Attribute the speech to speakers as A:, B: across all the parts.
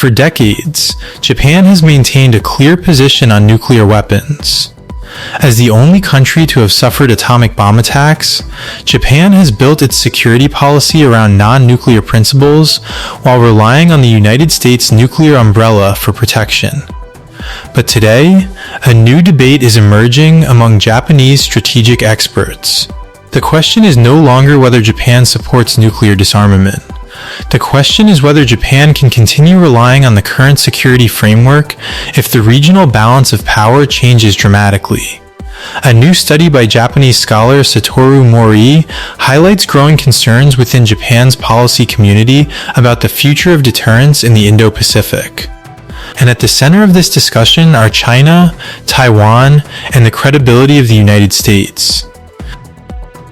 A: For decades, Japan has maintained a clear position on nuclear weapons. As the only country to have suffered atomic bomb attacks, Japan has built its security policy around non-nuclear principles while relying on the United States nuclear umbrella for protection. But today, a new debate is emerging among Japanese strategic experts. The question is no longer whether Japan supports nuclear disarmament. The question is whether Japan can continue relying on the current security framework if the regional balance of power changes dramatically. A new study by Japanese scholar Satoru Mori highlights growing concerns within Japan's policy community about the future of deterrence in the Indo-Pacific. And at the center of this discussion are China, Taiwan, and the credibility of the United States.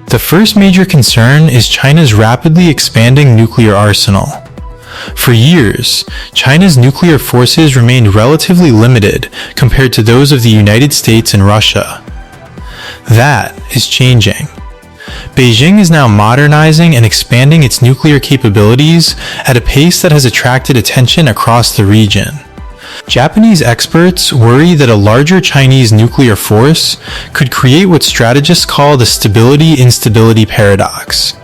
A: The first major concern is China's rapidly expanding nuclear arsenal. For years, China's nuclear forces remained relatively limited compared to those of the United States and Russia. That is changing. Beijing is now modernizing and expanding its nuclear capabilities at a pace that has attracted attention across the region. Japanese experts worry that a larger Chinese nuclear force could create what strategists call the stability-instability paradox.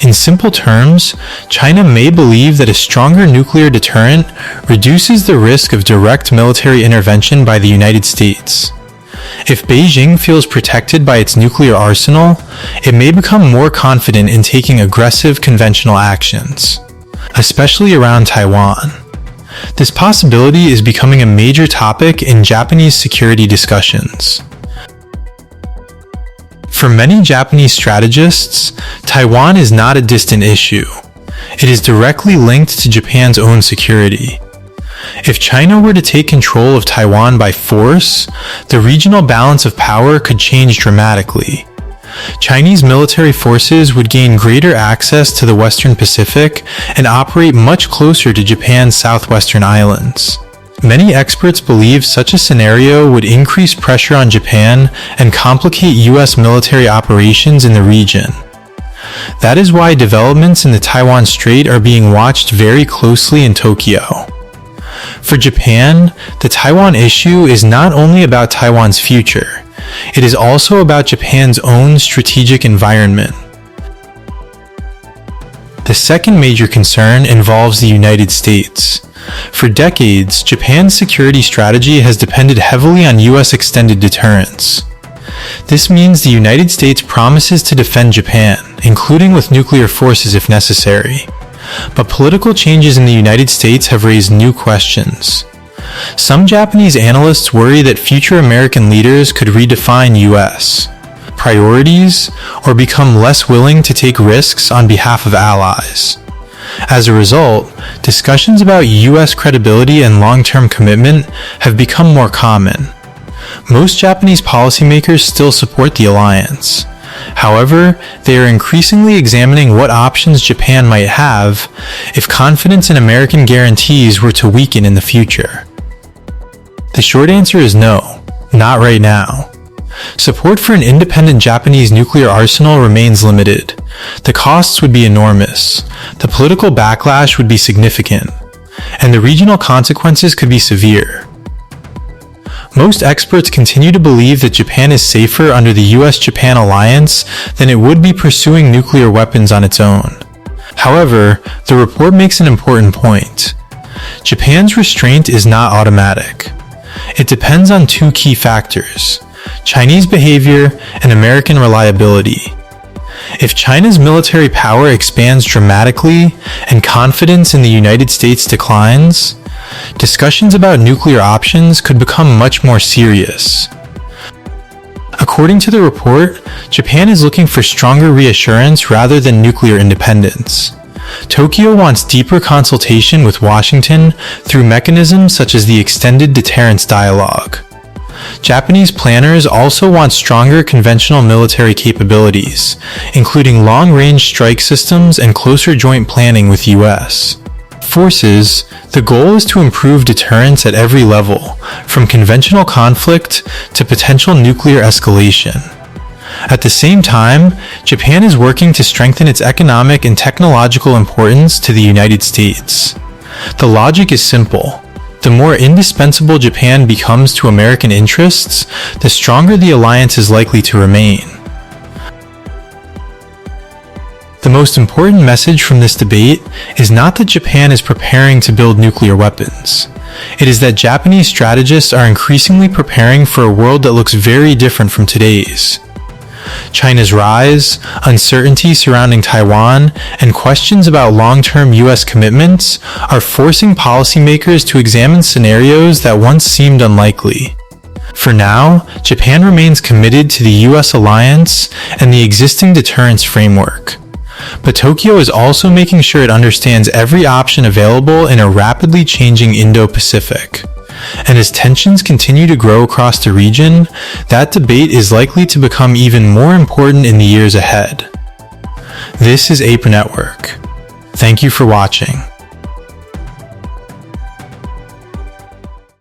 A: In simple terms, China may believe that a stronger nuclear deterrent reduces the risk of direct military intervention by the United States. If Beijing feels protected by its nuclear arsenal, it may become more confident in taking aggressive conventional actions, especially around Taiwan. This possibility is becoming a major topic in Japanese security discussions. For many Japanese strategists, Taiwan is not a distant issue. It is directly linked to Japan's own security. If China were to take control of Taiwan by force, the regional balance of power could change dramatically. Chinese military forces would gain greater access to the Western Pacific and operate much closer to Japan's southwestern islands. Many experts believe such a scenario would increase pressure on Japan and complicate U.S. military operations in the region. That is why developments in the Taiwan Strait are being watched very closely in Tokyo. For Japan, the Taiwan issue is not only about Taiwan's future, it is also about Japan's own strategic environment. The second major concern involves the United States. For decades, Japan's security strategy has depended heavily on U.S. extended deterrence. This means the United States promises to defend Japan, including with nuclear forces if necessary. But political changes in the United States have raised new questions. Some Japanese analysts worry that future American leaders could redefine U.S. priorities or become less willing to take risks on behalf of allies. As a result, discussions about U.S. credibility and long-term commitment have become more common. Most Japanese policymakers still support the alliance. However, they are increasingly examining what options Japan might have if confidence in American guarantees were to weaken in the future. The short answer is no, not right now. Support for an independent Japanese nuclear arsenal remains limited. The costs would be enormous, the political backlash would be significant, and the regional consequences could be severe. Most experts continue to believe that Japan is safer under the US-Japan alliance than it would be pursuing nuclear weapons on its own. However, the report makes an important point. Japan's restraint is not automatic. It depends on two key factors: Chinese behavior and American reliability. If China's military power expands dramatically and confidence in the United States declines, discussions about nuclear options could become much more serious. According to the report, Japan is looking for stronger reassurance rather than nuclear independence. Tokyo wants deeper consultation with Washington through mechanisms such as the extended deterrence dialogue. Japanese planners also want stronger conventional military capabilities, including long-range strike systems and closer joint planning with U.S. forces. The goal is to improve deterrence at every level, from conventional conflict to potential nuclear escalation. At the same time, Japan is working to strengthen its economic and technological importance to the United States. The logic is simple. The more indispensable Japan becomes to American interests, the stronger the alliance is likely to remain. The most important message from this debate is not that Japan is preparing to build nuclear weapons. It is that Japanese strategists are increasingly preparing for a world that looks very different from today's. China's rise, uncertainty surrounding Taiwan, and questions about long-term US commitments are forcing policymakers to examine scenarios that once seemed unlikely. For now, Japan remains committed to the US alliance and the existing deterrence framework. But Tokyo is also making sure it understands every option available in a rapidly changing Indo-Pacific. And as tensions continue to grow across the region, that debate is likely to become even more important in the years ahead. This is Ape Network. Thank you for watching.